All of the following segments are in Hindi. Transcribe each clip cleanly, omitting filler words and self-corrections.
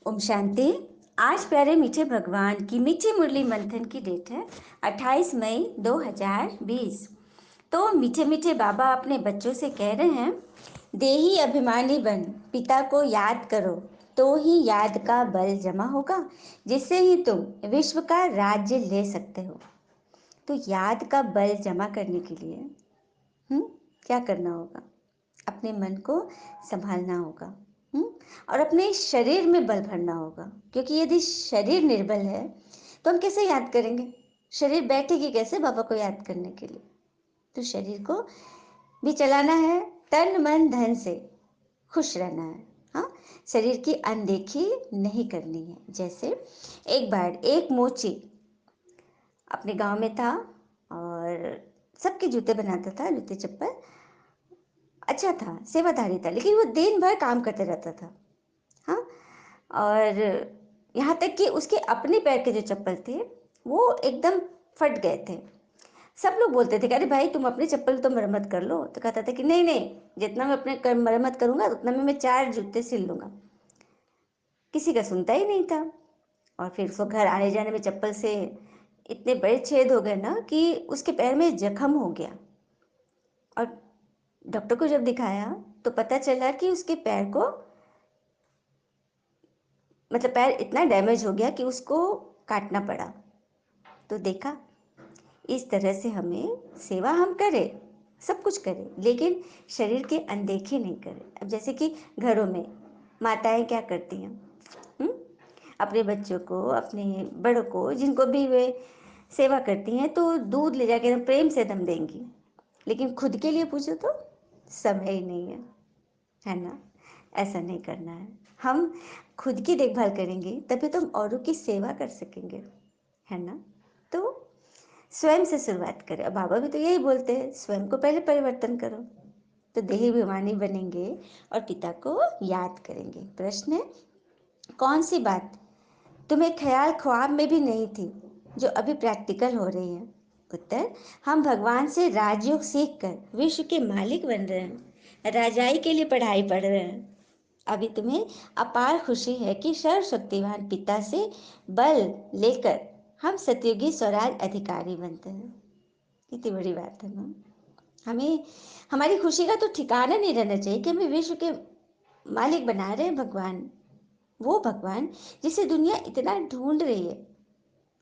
ओम शांति। आज प्यारे मीठे भगवान की मीठी मुरली मंथन की डेट है 28 मई 2020। तो मीठे मीठे बाबा अपने बच्चों से कह रहे हैं, देही अभिमानी बन, पिता को याद करो, तो ही याद का बल जमा होगा, जिससे ही तुम विश्व का राज्य ले सकते हो। तो याद का बल जमा करने के लिए क्या करना होगा? अपने मन को संभालना होगा। और अपने शरीर में बल भरना होगा, क्योंकि यदि शरीर निर्बल है तो हम कैसे याद करेंगे? शरीर बैठेगी कैसे बाबा को याद करने के लिए? तो शरीर को भी चलाना है, तन मन धन से खुश रहना है। हाँ, शरीर की अनदेखी नहीं करनी है। जैसे एक बार एक मोची अपने गांव में था और सबके जूते बनाता था, जूते चप्पल अच्छा था, सेवादारी था, लेकिन वो दिन भर काम करते रहता था। हाँ, और यहाँ तक कि उसके अपने पैर के जो चप्पल थे वो एकदम फट गए थे। सब लोग बोलते थे कि अरे भाई तुम अपनी चप्पल तो मरम्मत कर लो। तो कहता था कि नहीं नहीं, जितना मैं अपने मरम्मत करूँगा उतना में मैं 4 जूते सिल लूँगा। किसी का सुनता ही नहीं था। और फिर उसको घर आने जाने में चप्पल से इतने बड़े छेद हो गए ना कि उसके पैर में जख्म हो गया। और डॉक्टर को जब दिखाया तो पता चला कि उसके पैर को मतलब पैर इतना डैमेज हो गया कि उसको काटना पड़ा। तो देखा, इस तरह से हमें सेवा हम करें, सब कुछ करें, लेकिन शरीर की अनदेखी नहीं करें। अब जैसे कि घरों में माताएं क्या करती हैं, अपने बच्चों को, अपने बड़ों को, जिनको भी वे सेवा करती हैं, तो दूध ले जाके प्रेम से दम देंगी, लेकिन खुद के लिए पूछो तो समय ही नहीं है ना? ऐसा नहीं करना है। हम खुद की देखभाल करेंगे तभी तो हम औरों की सेवा कर सकेंगे, है ना? तो स्वयं से शुरुआत करें। अब बाबा भी तो यही बोलते हैं, स्वयं को पहले परिवर्तन करो, तो देही अभिमानी बनेंगे और पिता को याद करेंगे। प्रश्न है, कौन सी बात तुम्हें ख्याल ख्वाब में भी नहीं थी जो अभी प्रैक्टिकल हो रही है? उत्तर, हम भगवान से राजयोग सीखकर विश्व के मालिक बन रहे हैं, राजाई के लिए पढ़ाई पढ़ रहे हैं। अभी तुम्हें अपार खुशी है कि सर्वशक्तिवान पिता से बल लेकर हम सतयुगी स्वराज अधिकारी बनते हैं। कितनी बड़ी बात है ना? हमें हमारी खुशी का तो ठिकाना नहीं रहना चाहिए कि हमें विश्व के मालिक बना रहे हैं भगवान, वो भगवान जिसे दुनिया इतना ढूंढ रही है,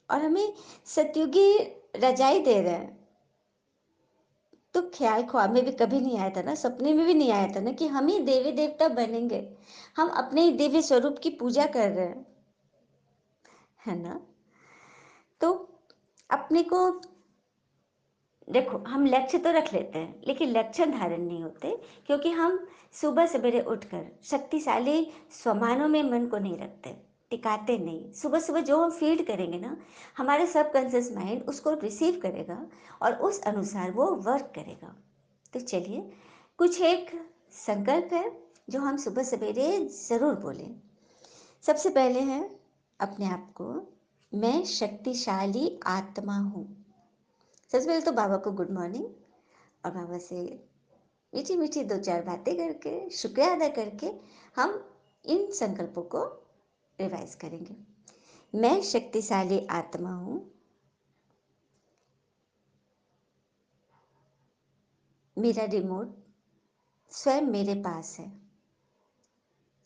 और हमें सतयुगी रजाई दे रहे हैं। तो ख्याल ख्वाब में भी कभी नहीं आया था ना, सपने में भी नहीं आया था ना कि हम ही देवी देवता बनेंगे। हम अपने ही दिव्य स्वरूप की पूजा कर रहे हैं, है ना? तो अपने को देखो, हम लक्ष्य तो रख लेते हैं लेकिन लक्ष्य धारण नहीं होते, क्योंकि हम सुबह सवेरे उठकर शक्तिशाली स्वमानों में मन को नहीं रखते, टिकाते नहीं। सुबह सुबह जो हम फीड करेंगे ना, हमारे सबकॉन्शियस माइंड उसको रिसीव करेगा और उस अनुसार वो वर्क करेगा। तो चलिए, कुछ एक संकल्प है जो हम सुबह सवेरे ज़रूर बोलें। सबसे पहले है, अपने आप को मैं शक्तिशाली आत्मा हूँ। सबसे पहले तो बाबा को गुड मॉर्निंग, और बाबा से मीठी मीठी 2-4 बातें करके, शुक्रिया अदा करके हम इन संकल्पों को रिवाइज करेंगे। मैं शक्तिशाली आत्मा हूँ, मेरा रिमोट स्वयं मेरे पास है,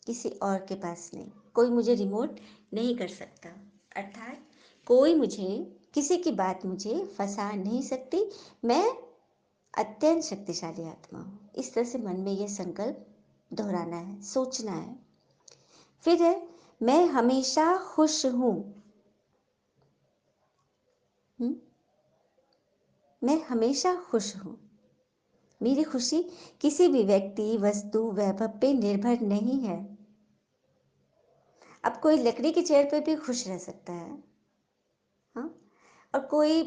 किसी और के पास नहीं। कोई मुझे रिमोट नहीं कर सकता, अर्थात कोई मुझे, किसी की बात मुझे फंसा नहीं सकती। मैं अत्यंत शक्तिशाली आत्मा हूँ। इस तरह से मन में ये संकल्प दोहराना है, सोचना है। फिर है, मैं हमेशा खुश हूँ। मैं हमेशा खुश हूँ। मेरी खुशी किसी भी व्यक्ति, वस्तु, वैभव पे निर्भर नहीं है। अब कोई लकड़ी की चेयर पे भी खुश रह सकता है, हाँ, और कोई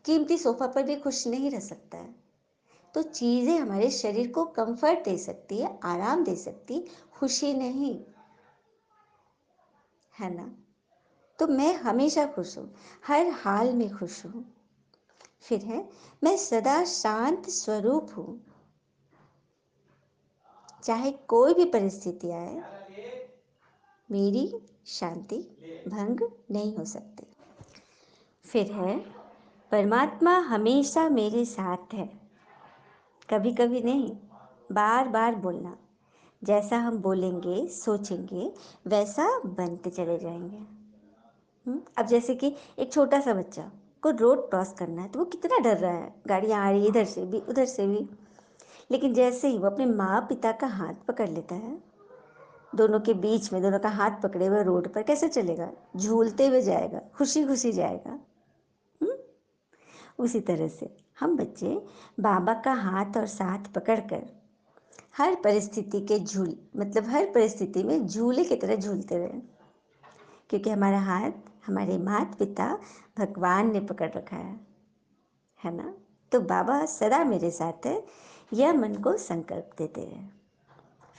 कीमती सोफा पर भी खुश नहीं रह सकता है। तो चीज़ें हमारे शरीर को कंफर्ट दे सकती है, आराम दे सकती, खुशी नहीं, है ना? तो मैं हमेशा खुश हूँ, हर हाल में खुश हूँ। फिर है, मैं सदा शांत स्वरूप हूँ। चाहे कोई भी परिस्थिति आए, मेरी शांति भंग नहीं हो सकती। फिर है, परमात्मा हमेशा मेरे साथ है, कभी कभी नहीं, बार बार बोलना। जैसा हम बोलेंगे सोचेंगे वैसा बनते चले जाएंगे। अब जैसे कि एक छोटा सा बच्चा को रोड क्रॉस करना है तो वो कितना डर रहा है, गाड़ियाँ आ रही है इधर से भी उधर से भी, लेकिन जैसे ही वो अपने माँ पिता का हाथ पकड़ लेता है, दोनों के बीच में दोनों का हाथ पकड़े हुए रोड पर कैसे चलेगा, झूलते हुए जाएगा, खुशी खुशी जाएगा। उसी तरह से हम बच्चे बाबा का हाथ और साथ पकड़कर हर परिस्थिति के हर परिस्थिति में झूले की तरह झूलते रहे, क्योंकि हमारा हाथ हमारे माता पिता भगवान ने पकड़ रखा है ना। तो बाबा सदा मेरे साथ है, यह मन को संकल्प देते हैं।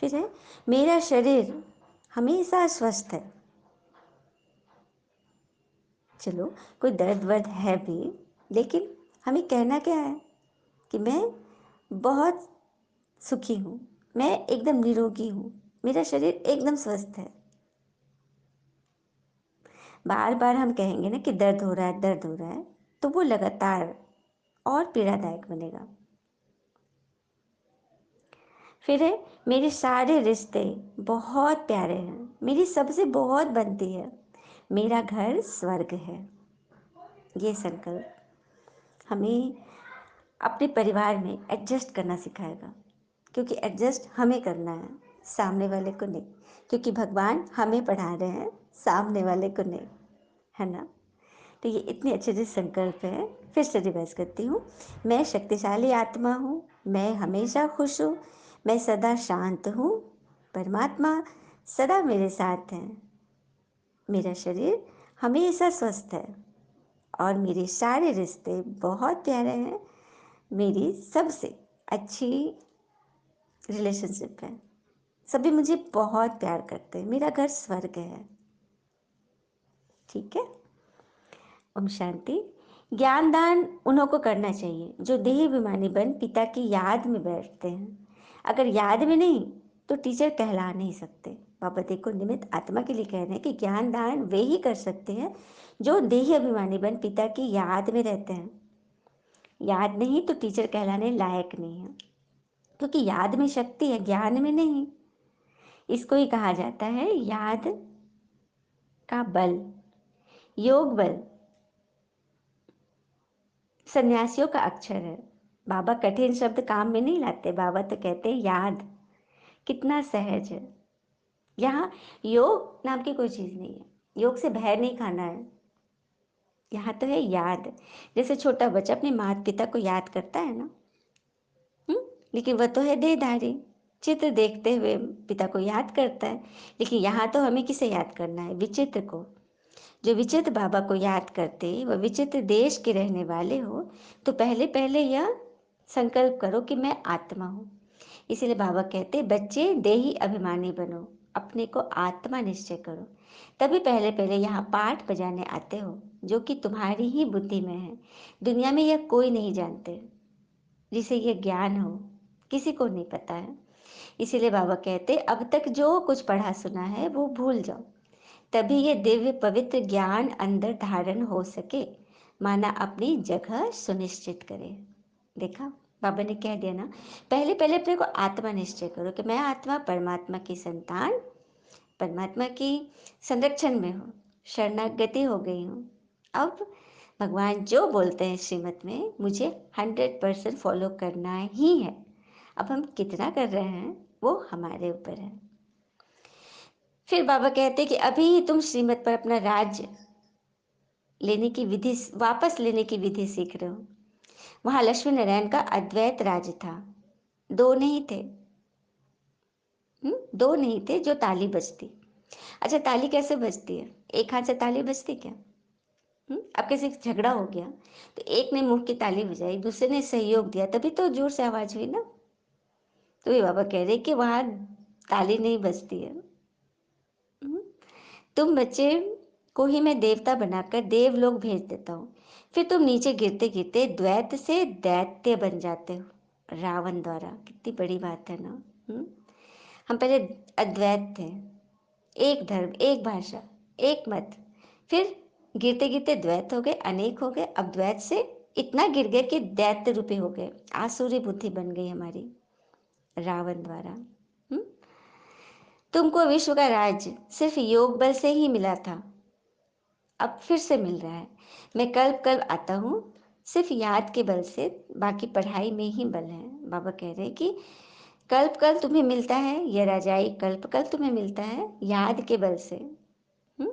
फिर है, मेरा शरीर हमेशा स्वस्थ है। चलो कोई दर्द वर्द है भी, लेकिन हमें कहना क्या है कि मैं बहुत सुखी हूँ, मैं एकदम निरोगी हूँ, मेरा शरीर एकदम स्वस्थ है। बार बार हम कहेंगे ना कि दर्द हो रहा है दर्द हो रहा है, तो वो लगातार और पीड़ादायक बनेगा। फिर है, मेरे सारे रिश्ते बहुत प्यारे हैं, मेरी सबसे बहुत बनती है, मेरा घर स्वर्ग है। ये संकल्प हमें अपने परिवार में एडजस्ट करना सिखाएगा, क्योंकि एडजस्ट हमें करना है, सामने वाले को नहीं, क्योंकि भगवान हमें पढ़ा रहे हैं, सामने वाले को नहीं, है ना। तो ये इतने अच्छे अच्छे संकल्प हैं। फिर से रिवाइज करती हूँ। मैं शक्तिशाली आत्मा हूँ, मैं हमेशा खुश हूँ, मैं सदा शांत हूँ, परमात्मा सदा मेरे साथ हैं, मेरा शरीर हमेशा स्वस्थ है और मेरे सारे रिश्ते बहुत प्यारे हैं, मेरी सबसे अच्छी रिलेशनशिप है, सभी मुझे बहुत प्यार करते हैं, मेरा घर स्वर्ग है। ठीक है। ओम शांति। ज्ञान दान उन्हों को करना चाहिए जो देह अभिमानी बन पिता की याद में बैठते हैं। अगर याद में नहीं तो टीचर कहला नहीं सकते। बाबा देखो निमित्त आत्मा के लिए कह रहे हैं कि ज्ञान दान वे ही कर सकते हैं जो देह अभिमानी बन पिता की याद में रहते हैं। याद नहीं तो टीचर कहलाने लायक नहीं है, क्योंकि याद में शक्ति है, ज्ञान में नहीं। इसको ही कहा जाता है याद का बल, योग बल सन्यासियों का अक्षर है। बाबा कठिन शब्द काम में नहीं लाते, बाबा तो कहते हैं याद, कितना सहज है। यहाँ योग नाम की कोई चीज़ नहीं है, योग से भय नहीं खाना है, यहाँ तो है याद। जैसे छोटा बच्चा अपने माता पिता को याद करता है ना, लेकिन वह तो है देहधारी, चित्र देखते हुए पिता को याद करता है। लेकिन यहाँ तो हमें किसे याद करना है, विचित्र को। जो विचित्र बाबा को याद करते वह विचित्र देश के रहने वाले हो, तो पहले पहले यह संकल्प करो कि मैं आत्मा हूँ। इसीलिए बाबा कहते बच्चे देही अभिमानी बनो, अपने को आत्मा निश्चय करो, तभी पहले पहले यहाँ पाठ बजाने आते हो, जो कि तुम्हारी ही बुद्धि में है। दुनिया में यह कोई नहीं जानते, जिसे यह ज्ञान हो किसी को नहीं पता है। इसीलिए बाबा कहते अब तक जो कुछ पढ़ा सुना है वो भूल जाओ, तभी ये दिव्य पवित्र ज्ञान अंदर धारण हो सके। माना अपनी जगह सुनिश्चित करे। देखा बाबा ने कह दिया ना, पहले पहले अपने को आत्मा निश्चय करो कि मैं आत्मा परमात्मा की संतान, परमात्मा की संरक्षण में हूँ, शरणागति हो गई हूँ। अब भगवान जो बोलते हैं श्रीमत में मुझे 100% फॉलो करना ही है। अब हम कितना कर रहे हैं वो हमारे ऊपर है। फिर बाबा कहते कि अभी तुम श्रीमत पर अपना राज्य लेने की विधि, वापस लेने की विधि सीख रहे हो। वहां लक्ष्मी नारायण का अद्वैत राज्य था, दो नहीं थे। दो नहीं थे जो ताली बजती। अच्छा ताली कैसे बजती है, एक हाथ से ताली बजती क्या? अब किसी से झगड़ा हो गया तो एक ने मुंह की ताली बजाई, दूसरे ने सहयोग दिया, तभी तो जोर से आवाज हुई ना। तो ये बाबा कह रहे कि वहां ताली नहीं बजती है। तुम बच्चे को ही मैं देवता बनाकर देवलोक भेज देता हूँ, फिर तुम नीचे गिरते गिरते द्वैत से दैत्य बन जाते हो रावण द्वारा। कितनी बड़ी बात है ना। हम पहले अद्वैत थे, एक धर्म, एक भाषा, एक मत। फिर गिरते गिरते द्वैत हो गए, अनेक हो गए, अब द्वैत से इतना गिर गए कि दैत्य रूपी हो गए, आसुरी बुद्धि बन गई हमारी रावण द्वारा। हम्म? तुमको विश्व का राज सिर्फ योग बल से ही मिला था, अब फिर से मिल रहा है। मैं कल्प कल्प आता हूँ सिर्फ याद के बल से, बाकी पढ़ाई में ही बल है। बाबा कह रहे हैं कि कल्प कल्प तुम्हें मिलता है, यह राजाई कल्प कल्प तुम्हें मिलता है याद के बल से। हम्म?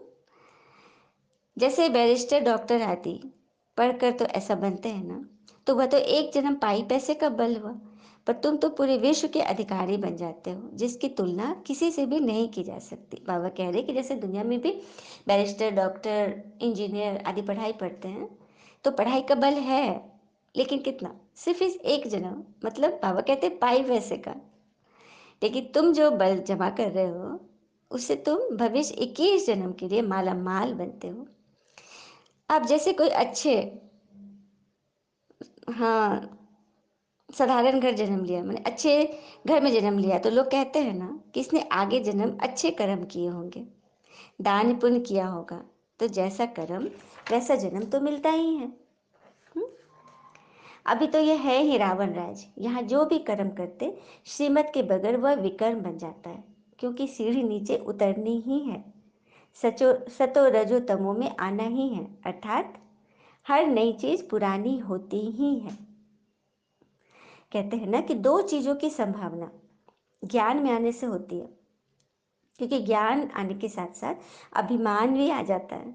जैसे बैरिस्टर डॉक्टर आदि पढ़कर तो ऐसा बनते हैं ना, तो वह तो एक जन्म पाई पैसे का बल हुआ, पर तुम तो पूरे विश्व के अधिकारी बन जाते हो, जिसकी तुलना किसी से भी नहीं की जा सकती। बाबा कह रहे कि जैसे दुनिया में भी बैरिस्टर डॉक्टर इंजीनियर आदि पढ़ाई पढ़ते हैं, तो पढ़ाई का बल है, लेकिन कितना, सिर्फ इस एक जन्म, मतलब बाबा कहते हैं पाई पैसे का। लेकिन तुम जो बल जमा कर रहे हो, उससे तुम भविष्य 21 जन्म के लिए माला माल बनते हो। अब जैसे कोई अच्छे, हाँ, साधारण घर जन्म लिया, मैंने अच्छे घर में जन्म लिया, तो लोग कहते हैं ना कि इसने आगे जन्म अच्छे कर्म किए होंगे, दान पुण्य किया होगा, तो जैसा कर्म वैसा जन्म तो मिलता ही है। हम्म? अभी तो यह है ही रावण राज, यहाँ जो भी कर्म करते श्रीमत के बगैर वह विकर्म बन जाता है, क्योंकि सीढ़ी नीचे उतरनी ही है, सचो सतो रजो तमो में आना ही है, अर्थात हर नई चीज पुरानी होती ही है। कहते हैं ना कि दो चीजों की संभावना ज्ञान में आने से होती है, क्योंकि ज्ञान आने के साथ साथ अभिमान भी आ जाता है,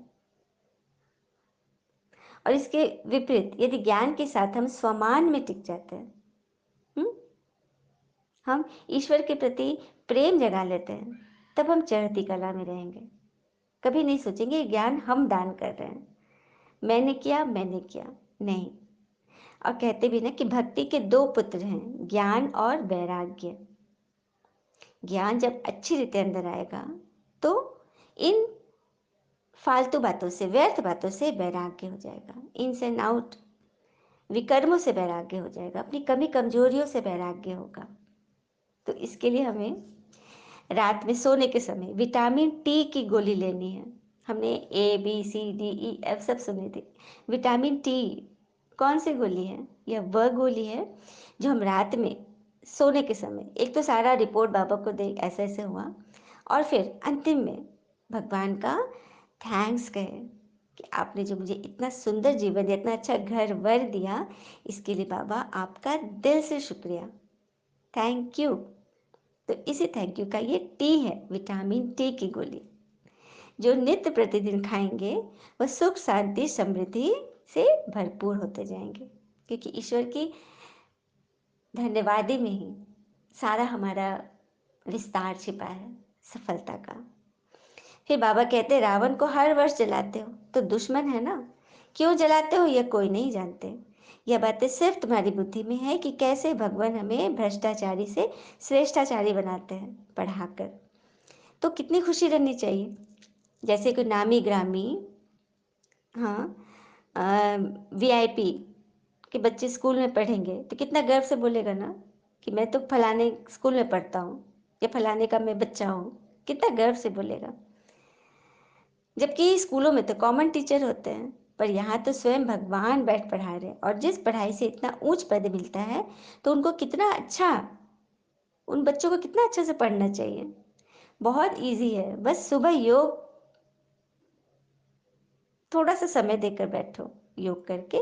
और इसके विपरीत यदि ज्ञान के साथ हम स्वमान में टिक जाते हैं, हम्म? हम ईश्वर के प्रति प्रेम जगा लेते हैं, तब हम चढ़ती कला में रहेंगे। कभी नहीं सोचेंगे ज्ञान हम दान कर रहे हैं, मैंने किया, नहीं। और कहते भी ना कि भक्ति के दो पुत्र हैं, ज्ञान और वैराग्य। ज्ञान जब अच्छी रीति अंदर आएगा, तो इन फालतू बातों से, व्यर्थ बातों से वैराग्य हो जाएगा, इन्स एंड आउट, विकर्मों से वैराग्य हो जाएगा, अपनी कमी कमजोरियों से वैराग्य होगा। तो इसके लिए हमें रात में सोने के समय विटामिन टी की गोली लेनी है। हमने ABCDEF सब सुने थे, विटामिन टी कौन सी गोली है? यह वह गोली है जो हम रात में सोने के समय एक तो सारा रिपोर्ट बाबा को दे, ऐसे ऐसे हुआ, और फिर अंतिम में भगवान का थैंक्स कहे कि आपने जो मुझे इतना सुंदर जीवन दिया, इतना अच्छा घर वर दिया, इसके लिए बाबा आपका दिल से शुक्रिया, थैंक यू। तो इसी थैंक यू का ये टी है, विटामिन टी की गोली, जो नित्य प्रतिदिन खाएंगे वह सुख शांति समृद्धि से भरपूर होते जाएंगे, क्योंकि ईश्वर की धन्यवादी में ही सारा हमारा विस्तार छिपा है सफलता का। फिर बाबा कहते रावण को हर वर्ष जलाते हो तो दुश्मन है ना, क्यों जलाते हो यह कोई नहीं जानते। यह बातें सिर्फ तुम्हारी बुद्धि में है कि कैसे भगवान हमें भ्रष्टाचारी से श्रेष्ठाचारी बनाते हैं पढ़ाकर। तो कितनी खुशी रहनी चाहिए, जैसे कोई नामी ग्रामी, हाँ, VIP के बच्चे स्कूल में पढ़ेंगे तो कितना गर्व से बोलेगा ना कि मैं तो फलाने स्कूल में पढ़ता हूँ, या फलाने का मैं बच्चा हूँ, कितना गर्व से बोलेगा। जबकि स्कूलों में तो कॉमन टीचर होते हैं, पर यहाँ तो स्वयं भगवान बैठ पढ़ा रहे हैं, और जिस पढ़ाई से इतना ऊंच पद मिलता है, तो उनको कितना अच्छा, उन बच्चों को कितना अच्छे से पढ़ना चाहिए। बहुत इजी है, बस सुबह योग थोड़ा सा समय देकर बैठो, योग करके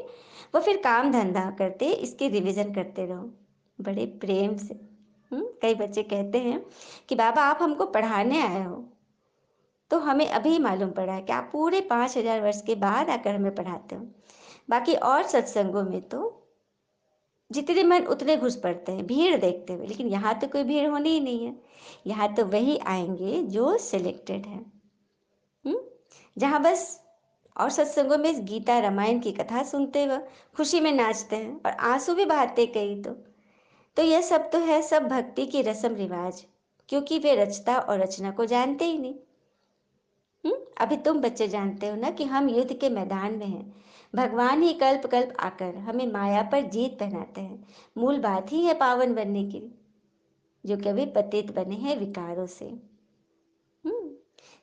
वो फिर काम धंधा करते इसके रिवीजन करते रहो बड़े प्रेम से। कई बच्चे कहते हैं कि बाबा आप हमको पढ़ाने आए हो, तो हमें अभी मालूम पड़ा है कि आप पूरे 5000 वर्ष के बाद आकर हमें पढ़ाते हो। बाकी और सत्संगों में तो जितने मन उतने घुस पड़ते हैं भीड़ देखते हुए, लेकिन यहाँ तो कोई भीड़ होनी ही नहीं है। यहाँ तो वही आएंगे जो सिलेक्टेड है, जहाँ बस, और सत्संगों में गीता रामायण की कथा सुनते हुए खुशी में नाचते हैं और आंसू भी बहाते कई तो यह सब तो है सब भक्ति की रस्म रिवाज, क्योंकि वे रचता और रचना को जानते ही नहीं। अभी तुम बच्चे जानते हो ना कि हम युद्ध के मैदान में हैं, भगवान ही कल्प कल्प आकर हमें माया पर जीत पहनाते हैं। मूल बात ही है पावन बनने की, जो कभी पतित बने हैं विकारों से।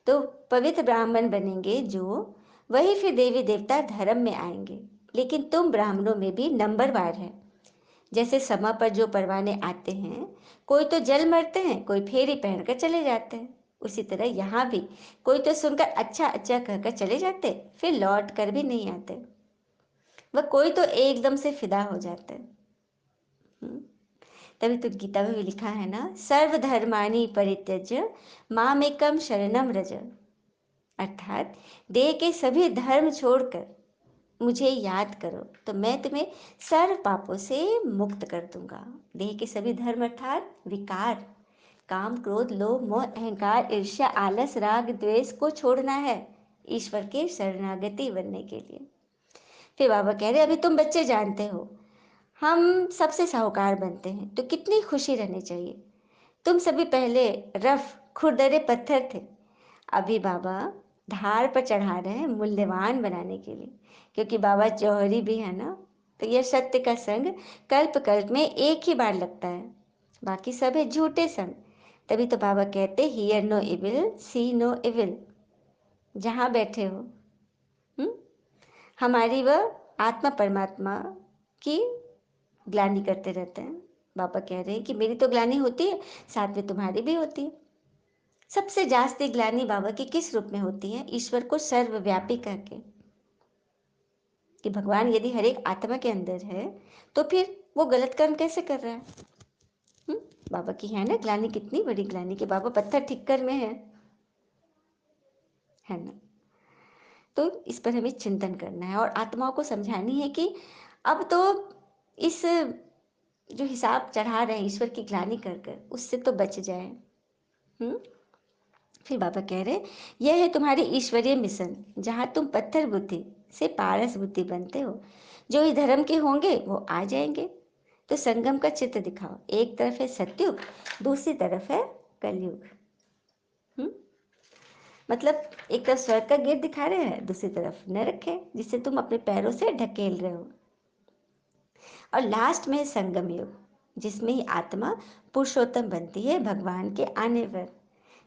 तो पवित्र ब्राह्मण बनेंगे जो, वही फिर देवी देवता धर्म में आएंगे। लेकिन तुम ब्राह्मणों में भी नंबरवार है। जैसे समय पर जो परवाने आते हैं, कोई तो जल मरते हैं, कोई फेरी पहनकर चले जाते हैं। उसी तरह यहाँ भी कोई तो सुनकर अच्छा अच्छा कहकर चले जाते, फिर लौट कर भी नहीं आते। वह कोई तो एकदम से फिदा हो जाते हैं। तभी तो गीता में भी लिखा है ना, सर्वधर्मानि परित्यज्य मामेकम शरणम रज। अर्थात देह के सभी धर्म छोड़कर मुझे याद करो तो मैं तुम्हें सर्व पापों से मुक्त कर दूंगा। देह के सभी धर्म अर्थात विकार, काम क्रोध लोभ मोह अहंकार ईर्ष्या आलस राग द्वेष को छोड़ना है ईश्वर के शरणागति बनने के लिए। फिर बाबा कह रहे अभी तुम बच्चे जानते हो हम सबसे साहूकार बनते हैं तो कितनी खुशी रहनी चाहिए। तुम सभी पहले रफ खुरदरे पत्थर थे, अभी बाबा धार पर चढ़ा रहे हैं मूल्यवान बनाने के लिए। क्योंकि बाबा जौहरी भी है ना, तो यह सत्य का संग कल्प कल्प में एक ही बार लगता है, बाकी सब है झूठे संग। तभी तो बाबा कहते hear no evil see no evil. जहाँ बैठे हो हमारी वह आत्मा परमात्मा की ग्लानि करते रहते हैं। बाबा कह रहे हैं कि मेरी तो ग्लानि होती है, साथ में तुम्हारी भी होती है। सबसे जास्ती ग्लानि बाबा की किस रूप में होती है? ईश्वर को सर्वव्यापी करके, कि भगवान यदि हर एक आत्मा के अंदर है तो फिर वो गलत कर्म कैसे कर रहा है? बाबा की है ना ग्लानि, कितनी बड़ी ग्लानि कि बाबा पत्थर ठिक्कर में है ना। तो इस पर हमें चिंतन करना है और आत्माओं को समझानी है कि अब तो इस जो हिसाब चढ़ा रहे हैं ईश्वर की ग्लानि कर कर, उससे तो बच जाए। फिर बाबा कह रहे यह है तुम्हारी ईश्वरीय मिशन, जहाँ तुम पत्थर बुद्धि से पारस बुद्धि बनते हो। जो ही धर्म के होंगे वो आ जाएंगे। तो संगम का चित्र दिखाओ, एक तरफ है सतयुग, दूसरी तरफ है कलयुग। मतलब एक तरफ स्वर्ग का गेट दिखा रहे हैं, दूसरी तरफ नरक है जिसे तुम अपने पैरों से ढकेल रहे हो। और लास्ट में संगम युग, जिसमें ही आत्मा पुरुषोत्तम बनती है भगवान के आने पर।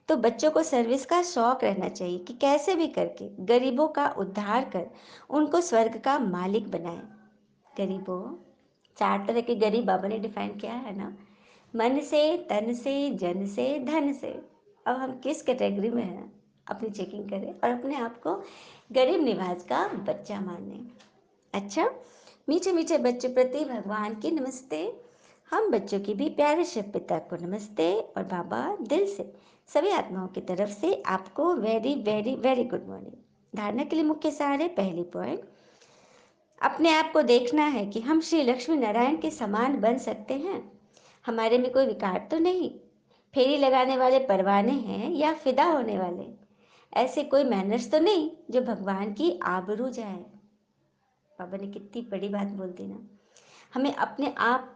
तो बच्चों को सर्विस का शौक रहना चाहिए कि कैसे भी करके गरीबों का उद्धार कर उनको स्वर्ग का मालिक बनाए। गरीबों, 4 तरह के गरीब बाबा ने डिफाइन किया है ना, मन से, तन से, जन से, धन से। अब हम किस कैटेगरी में हैं, अपनी चेकिंग करें और अपने आप को गरीब निवाज का बच्चा माने। अच्छा, मीठे मीठे बच्चों प्रति भगवान की नमस्ते। हम बच्चों की भी प्यारे शिव पिता को नमस्ते। और बाबा दिल से सभी आत्माओं की तरफ से आपको very very very good morning. धारणा के लिए मुख्य सार है, पहली पॉइंट, अपने आप को देखना है कि हम श्री लक्ष्मी नारायण के समान बन सकते हैं। हमारे में कोई विकार तो नहीं, फेरी लगाने वाले परवाने हैं या फिदा होने वाले, ऐसे कोई मैनर्स तो नहीं जो भगवान की आबरू जाए। बाबा ने कितनी बड़ी बात बोल दी ना। हमें अपने आप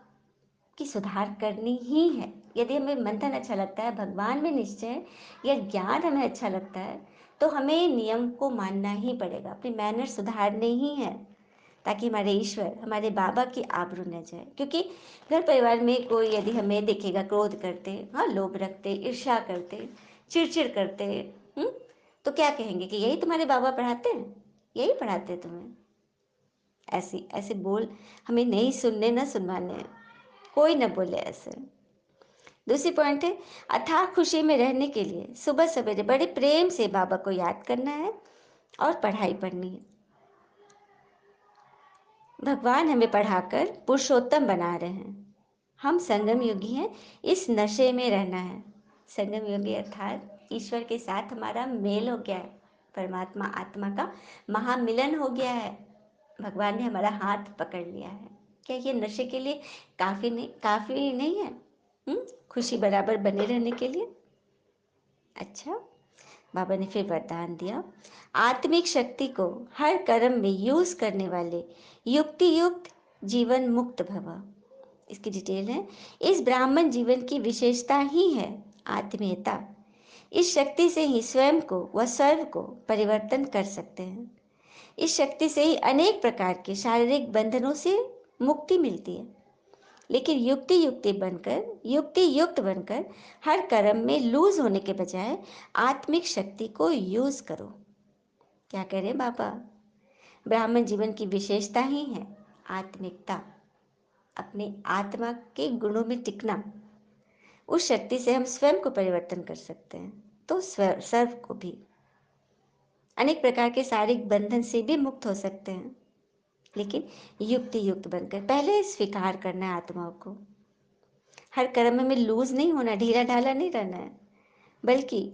की सुधार करनी ही है। यदि हमें मंथन अच्छा लगता है, भगवान में निश्चय या ज्ञान हमें अच्छा लगता है, तो हमें नियम को मानना ही पड़ेगा, अपनी मैनर सुधारने ही है, ताकि हमारे ईश्वर, हमारे बाबा की आबरू न जाए। क्योंकि घर परिवार में कोई यदि हमें देखेगा क्रोध करते, हाँ लोभ रखते, ईर्ष्या करते, चिड़चिड़ करते, तो क्या कहेंगे कि यही तुम्हारे बाबा पढ़ाते हैं, यही पढ़ाते हैं तुम्हें। ऐसे ऐसे बोल हमें नहीं सुनने, न सुनवाने, कोई न बोले ऐसे। दूसरी पॉइंट है, अथाह खुशी में रहने के लिए सुबह सवेरे बड़े प्रेम से बाबा को याद करना है और पढ़ाई पढ़नी है। भगवान हमें पढ़ाकर पुरुषोत्तम बना रहे हैं। हम संगम योगी हैं, इस नशे में रहना है। संगम योगी अर्थात ईश्वर के साथ हमारा मेल हो गया है, परमात्मा आत्मा का महामिलन हो गया है, भगवान ने हमारा हाथ पकड़ लिया है। क्या ये नशे के लिए काफी नहीं है? खुशी बराबर बने रहने के लिए। अच्छा, बाबा ने फिर वरदान दिया, आत्मिक शक्ति को हर कर्म में यूज करने वाले युक्ति युक्त जीवन मुक्त भव। इसकी डिटेल है, इस ब्राह्मण जीवन की विशेषता ही है आत्मीयता। इस शक्ति से ही स्वयं को व सर्व को परिवर्तन कर सकते हैं। इस शक्ति से ही अनेक प्रकार के शारीरिक बंधनों से मुक्ति मिलती है। लेकिन युक्ति युक्त बनकर हर कर्म में लूज होने के बजाय आत्मिक शक्ति को यूज करो। क्या कह रहे हैं बाबा? ब्राह्मण जीवन की विशेषता ही है आत्मिकता, अपने आत्मा के गुणों में टिकना। उस शक्ति से हम स्वयं को परिवर्तन कर सकते हैं, तो सर्व को भी। अनेक प्रकार के शारीरिक बंधन से भी मुक्त हो सकते हैं, लेकिन युक्ति युक्त बनकर पहले स्वीकार करना है आत्माओं को। हर कर्म में लूज नहीं होना, ढीला ढाला नहीं रहना है, बल्कि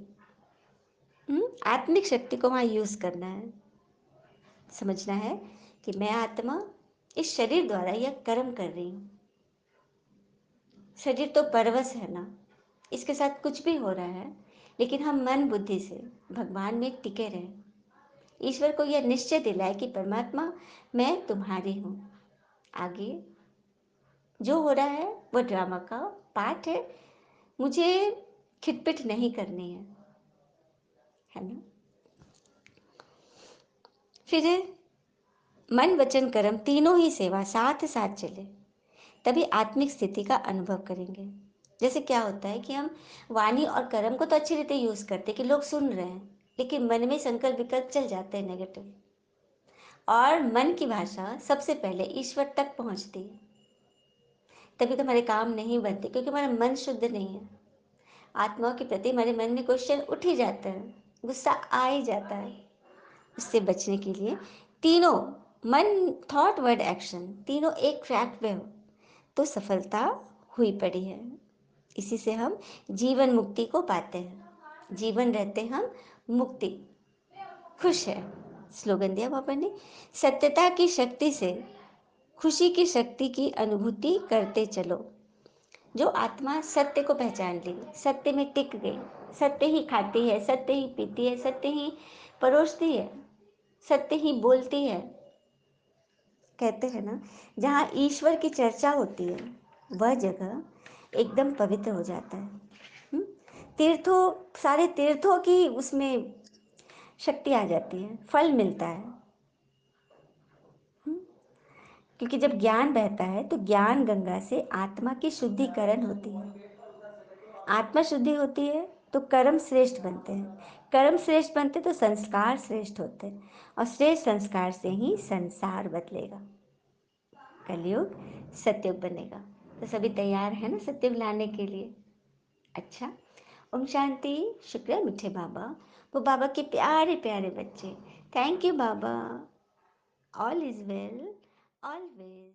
आत्मिक शक्ति को वहां यूज करना है। समझना है कि मैं आत्मा इस शरीर द्वारा यह कर्म कर रही हूं। शरीर तो परवश है ना, इसके साथ कुछ भी हो रहा है, लेकिन हम मन बुद्धि से भगवान में टिके रहें। ईश्वर को यह निश्चय दिलाए कि परमात्मा मैं तुम्हारी हूं। आगे जो हो रहा है वो ड्रामा का पार्ट है, मुझे खिटपिट नहीं करनी है ना। फिर मन वचन कर्म तीनों ही सेवा साथ साथ चले, तभी आत्मिक स्थिति का अनुभव करेंगे। जैसे क्या होता है कि हम वाणी और कर्म को तो अच्छी रीति यूज करते कि लोग सुन रहे हैं, लेकिन मन में संकल्प विकल्प चल जाते हैं नेगेटिव, और मन की भाषा सबसे पहले ईश्वर तक पहुंचती है। तभी तो हमारे काम नहीं बनते, क्योंकि हमारा मन शुद्ध नहीं है। आत्माओं के प्रति हमारे मन में क्वेश्चन उठ ही जाता है, गुस्सा आ ही जाता है। उससे बचने के लिए तीनों, मन, थॉट, वर्ड, एक्शन, तीनों एक ट्रैक पे हो तो सफलता हुई पड़ी है। इसी से हम जीवन मुक्ति को पाते हैं। जीवन रहते हम मुक्ति, खुश है। स्लोगन दिया बाबा ने, सत्यता की शक्ति से खुशी की शक्ति की अनुभूति करते चलो। जो आत्मा सत्य को पहचान ली, सत्य में टिक गई, सत्य ही खाती है, सत्य ही पीती है, सत्य ही परोसती है, सत्य ही बोलती है। कहते हैं ना, जहाँ ईश्वर की चर्चा होती है वह जगह एकदम पवित्र हो जाता है। तीर्थों, सारे तीर्थों की उसमें शक्ति आ जाती है, फल मिलता है। क्योंकि जब ज्ञान बहता है तो ज्ञान गंगा से आत्मा की शुद्धिकरण होती है। आत्मा शुद्धि होती है तो कर्म श्रेष्ठ बनते हैं, कर्म श्रेष्ठ बनते तो संस्कार श्रेष्ठ होते हैं, और श्रेष्ठ संस्कार से ही संसार बदलेगा, कलयुग सतयुग बनेगा। तो सभी तैयार है ना सतयुग लाने के लिए? अच्छा, ओम शांति। शुक्र है मीठे बाबा, वो बाबा के प्यारे प्यारे बच्चे। Thank you Baba. All is well always.